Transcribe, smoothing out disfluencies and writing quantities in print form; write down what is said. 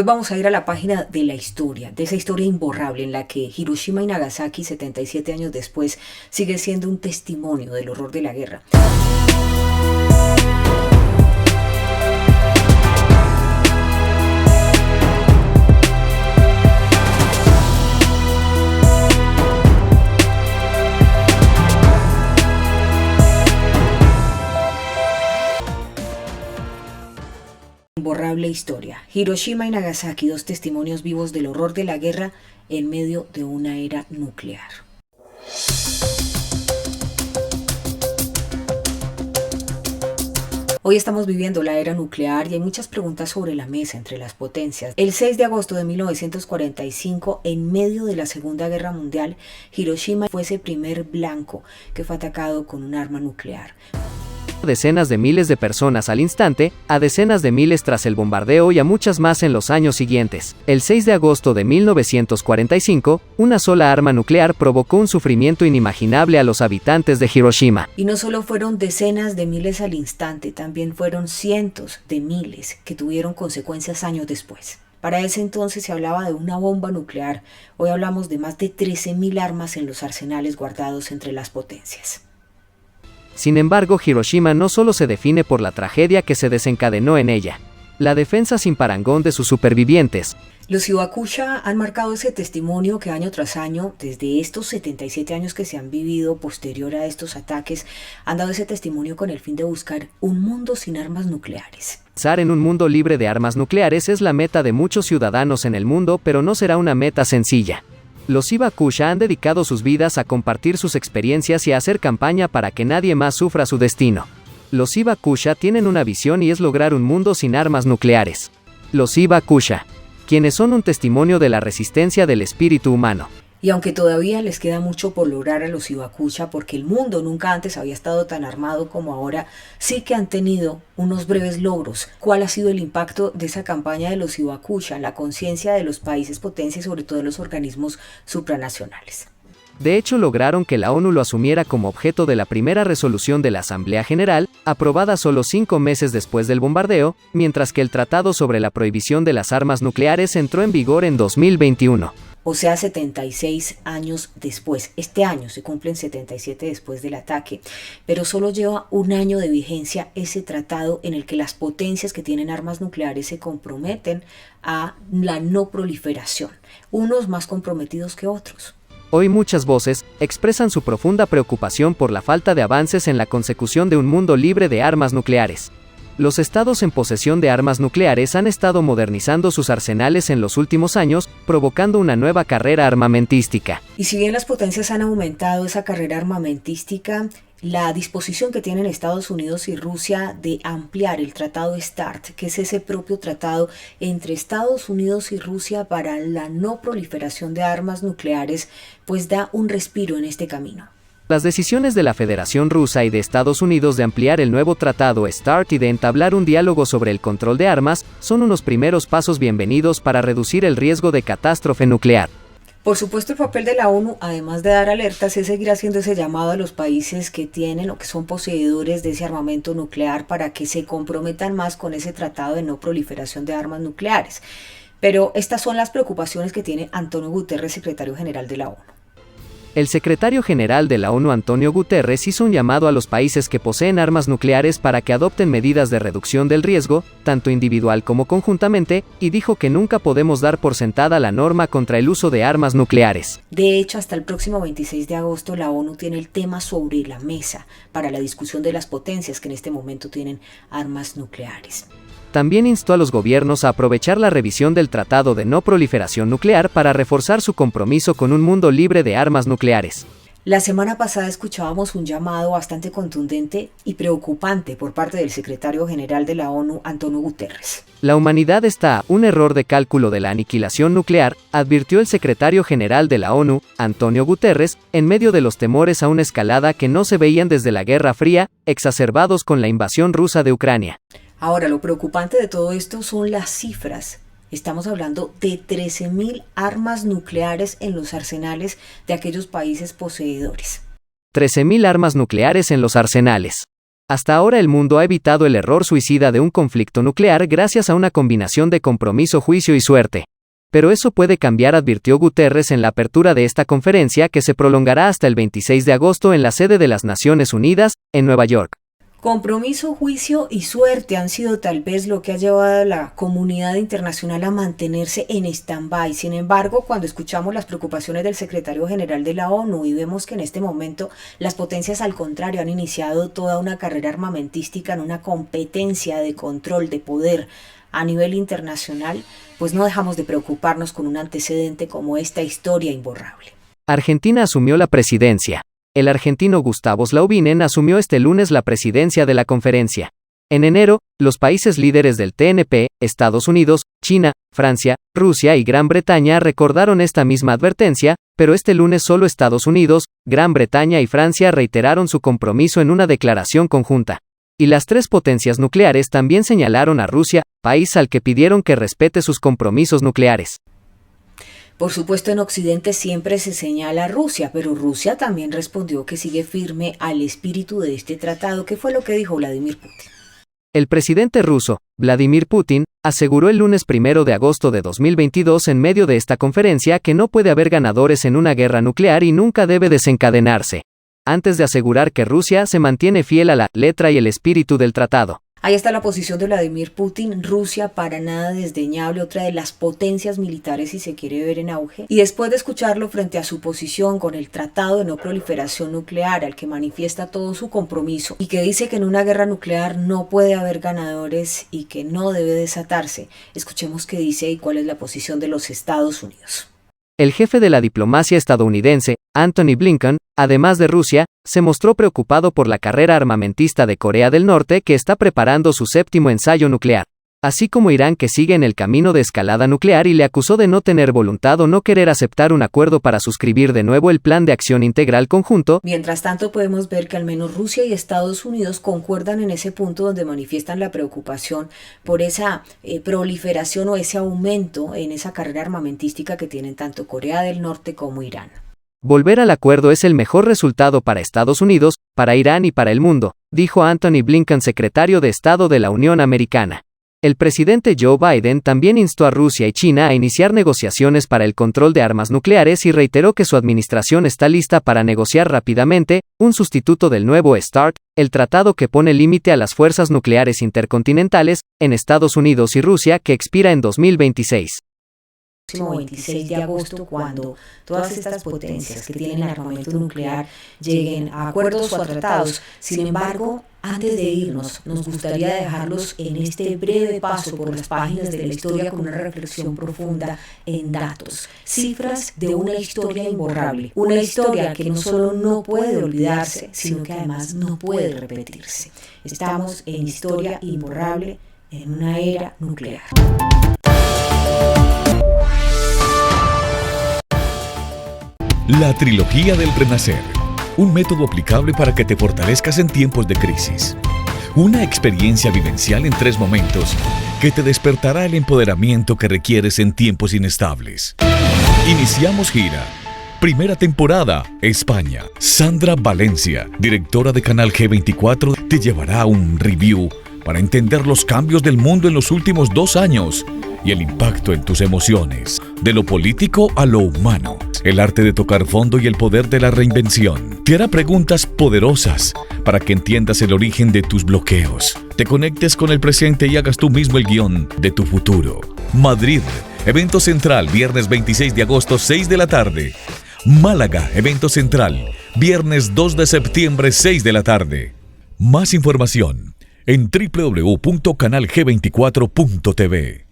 Hoy vamos a ir a la página de la historia, de esa historia imborrable en la que Hiroshima y Nagasaki, 77 años después, sigue siendo un testimonio del horror de la guerra. Imborrable historia. Hiroshima y Nagasaki, dos testimonios vivos del horror de la guerra en medio de una era nuclear. Hoy estamos viviendo la era nuclear y hay muchas preguntas sobre la mesa entre las potencias. El 6 de agosto de 1945, en medio de la Segunda Guerra Mundial, Hiroshima fue ese primer blanco que fue atacado con un arma nuclear. Decenas de miles de personas al instante, a decenas de miles tras el bombardeo y a muchas más en los años siguientes. El 6 de agosto de 1945, una sola arma nuclear provocó un sufrimiento inimaginable a los habitantes de Hiroshima. Y no solo fueron decenas de miles al instante, también fueron cientos de miles que tuvieron consecuencias años después. Para ese entonces se hablaba de una bomba nuclear. Hoy hablamos de más de 13.000 armas en los arsenales guardados entre las potencias. Sin embargo, Hiroshima no solo se define por la tragedia que se desencadenó en ella, la defensa sin parangón de sus supervivientes. Los Hibakusha han marcado ese testimonio que año tras año, desde estos 77 años que se han vivido posterior a estos ataques, han dado ese testimonio con el fin de buscar un mundo sin armas nucleares. Pensar en un mundo libre de armas nucleares es la meta de muchos ciudadanos en el mundo, pero no será una meta sencilla. Los Hibakusha han dedicado sus vidas a compartir sus experiencias y a hacer campaña para que nadie más sufra su destino. Los Hibakusha tienen una visión y es lograr un mundo sin armas nucleares. Los Hibakusha, quienes son un testimonio de la resistencia del espíritu humano. Y aunque todavía les queda mucho por lograr a los Hibakusha, porque el mundo nunca antes había estado tan armado como ahora, sí que han tenido unos breves logros. ¿Cuál ha sido el impacto de esa campaña de los Hibakusha en la conciencia de los países potencias y sobre todo de los organismos supranacionales? De hecho, lograron que la ONU lo asumiera como objeto de la primera resolución de la Asamblea General, aprobada solo 5 meses después del bombardeo, mientras que el Tratado sobre la Prohibición de las Armas Nucleares entró en vigor en 2021. O sea, 76 años después. Este año se cumplen 77 después del ataque, pero solo lleva un año de vigencia ese tratado en el que las potencias que tienen armas nucleares se comprometen a la no proliferación, unos más comprometidos que otros. Hoy muchas voces expresan su profunda preocupación por la falta de avances en la consecución de un mundo libre de armas nucleares. Los estados en posesión de armas nucleares han estado modernizando sus arsenales en los últimos años, provocando una nueva carrera armamentística. Y si bien las potencias han aumentado esa carrera armamentística, la disposición que tienen Estados Unidos y Rusia de ampliar el tratado START, que es ese propio tratado entre Estados Unidos y Rusia para la no proliferación de armas nucleares, pues da un respiro en este camino. Las decisiones de la Federación Rusa y de Estados Unidos de ampliar el nuevo tratado START y de entablar un diálogo sobre el control de armas son unos primeros pasos bienvenidos para reducir el riesgo de catástrofe nuclear. Por supuesto, el papel de la ONU, además de dar alertas, es seguir haciendo ese llamado a los países que tienen o que son poseedores de ese armamento nuclear para que se comprometan más con ese tratado de no proliferación de armas nucleares. Pero estas son las preocupaciones que tiene Antonio Guterres, secretario general de la ONU. El secretario general de la ONU, Antonio Guterres, hizo un llamado a los países que poseen armas nucleares para que adopten medidas de reducción del riesgo, tanto individual como conjuntamente, y dijo que nunca podemos dar por sentada la norma contra el uso de armas nucleares. De hecho, hasta el próximo 26 de agosto la ONU tiene el tema sobre la mesa para la discusión de las potencias que en este momento tienen armas nucleares. También instó a los gobiernos a aprovechar la revisión del Tratado de No Proliferación Nuclear para reforzar su compromiso con un mundo libre de armas nucleares. La semana pasada escuchábamos un llamado bastante contundente y preocupante por parte del secretario general de la ONU, Antonio Guterres. La humanidad está a un error de cálculo de la aniquilación nuclear, advirtió el secretario general de la ONU, Antonio Guterres, en medio de los temores a una escalada que no se veían desde la Guerra Fría, exacerbados con la invasión rusa de Ucrania. Ahora, lo preocupante de todo esto son las cifras. Estamos hablando de 13.000 armas nucleares en los arsenales de aquellos países poseedores. 13.000 armas nucleares en los arsenales. Hasta ahora el mundo ha evitado el error suicida de un conflicto nuclear gracias a una combinación de compromiso, juicio y suerte. Pero eso puede cambiar, advirtió Guterres en la apertura de esta conferencia que se prolongará hasta el 26 de agosto en la sede de las Naciones Unidas, en Nueva York. Compromiso, juicio y suerte han sido tal vez lo que ha llevado a la comunidad internacional a mantenerse en stand-by. Sin embargo, cuando escuchamos las preocupaciones del secretario general de la ONU y vemos que en este momento las potencias al contrario han iniciado toda una carrera armamentística en una competencia de control de poder a nivel internacional, pues no dejamos de preocuparnos con un antecedente como esta historia imborrable. Argentina asumió la presidencia. El argentino Gustavo Slaubinen asumió este lunes la presidencia de la conferencia. En enero, los países líderes del TNP, Estados Unidos, China, Francia, Rusia y Gran Bretaña recordaron esta misma advertencia, pero este lunes solo Estados Unidos, Gran Bretaña y Francia reiteraron su compromiso en una declaración conjunta. Y las tres potencias nucleares también señalaron a Rusia, país al que pidieron que respete sus compromisos nucleares. Por supuesto, en Occidente siempre se señala a Rusia, pero Rusia también respondió que sigue firme al espíritu de este tratado, que fue lo que dijo Vladimir Putin. El presidente ruso, Vladimir Putin, aseguró el lunes 1 de agosto de 2022 en medio de esta conferencia que no puede haber ganadores en una guerra nuclear y nunca debe desencadenarse, antes de asegurar que Rusia se mantiene fiel a la letra y el espíritu del tratado. Ahí está la posición de Vladimir Putin. Rusia, para nada desdeñable, otra de las potencias militares si se quiere ver en auge. Y después de escucharlo frente a su posición con el Tratado de No Proliferación Nuclear, al que manifiesta todo su compromiso y que dice que en una guerra nuclear no puede haber ganadores y que no debe desatarse, escuchemos qué dice y cuál es la posición de los Estados Unidos. El jefe de la diplomacia estadounidense, Antony Blinken, además de Rusia, se mostró preocupado por la carrera armamentista de Corea del Norte que está preparando su 7º ensayo nuclear, así como Irán que sigue en el camino de escalada nuclear y le acusó de no tener voluntad o no querer aceptar un acuerdo para suscribir de nuevo el Plan de Acción Integral Conjunto. Mientras tanto, podemos ver que al menos Rusia y Estados Unidos concuerdan en ese punto donde manifiestan la preocupación por esa proliferación o ese aumento en esa carrera armamentística que tienen tanto Corea del Norte como Irán. Volver al acuerdo es el mejor resultado para Estados Unidos, para Irán y para el mundo, dijo Antony Blinken, secretario de Estado de la Unión Americana. El presidente Joe Biden también instó a Rusia y China a iniciar negociaciones para el control de armas nucleares y reiteró que su administración está lista para negociar rápidamente un sustituto del nuevo START, el tratado que pone límite a las fuerzas nucleares intercontinentales en Estados Unidos y Rusia que expira en 2026. 26 de agosto, cuando todas estas potencias que tienen armamento nuclear lleguen a acuerdos o a tratados. Sin embargo, antes de irnos, nos gustaría dejarlos en este breve paso por las páginas de la historia con una reflexión profunda en datos, cifras de una historia imborrable, una historia que no solo no puede olvidarse, sino que además no puede repetirse. Estamos en historia imborrable en una era nuclear. La trilogía del renacer, un método aplicable para que te fortalezcas en tiempos de crisis. Una experiencia vivencial en 3 momentos que te despertará el empoderamiento que requieres en tiempos inestables. Iniciamos gira. Primera temporada, España. Sandra Valencia, directora de Canal G24, te llevará a un review para entender los cambios del mundo en los últimos 2 años y el impacto en tus emociones, de lo político a lo humano, el arte de tocar fondo y el poder de la reinvención. Te hará preguntas poderosas para que entiendas el origen de tus bloqueos, te conectes con el presente y hagas tú mismo el guión de tu futuro. Madrid, evento central, viernes 26 de agosto, 6 de la tarde. Málaga, evento central, viernes 2 de septiembre, 6 de la tarde. Más información en www.canalg24.tv.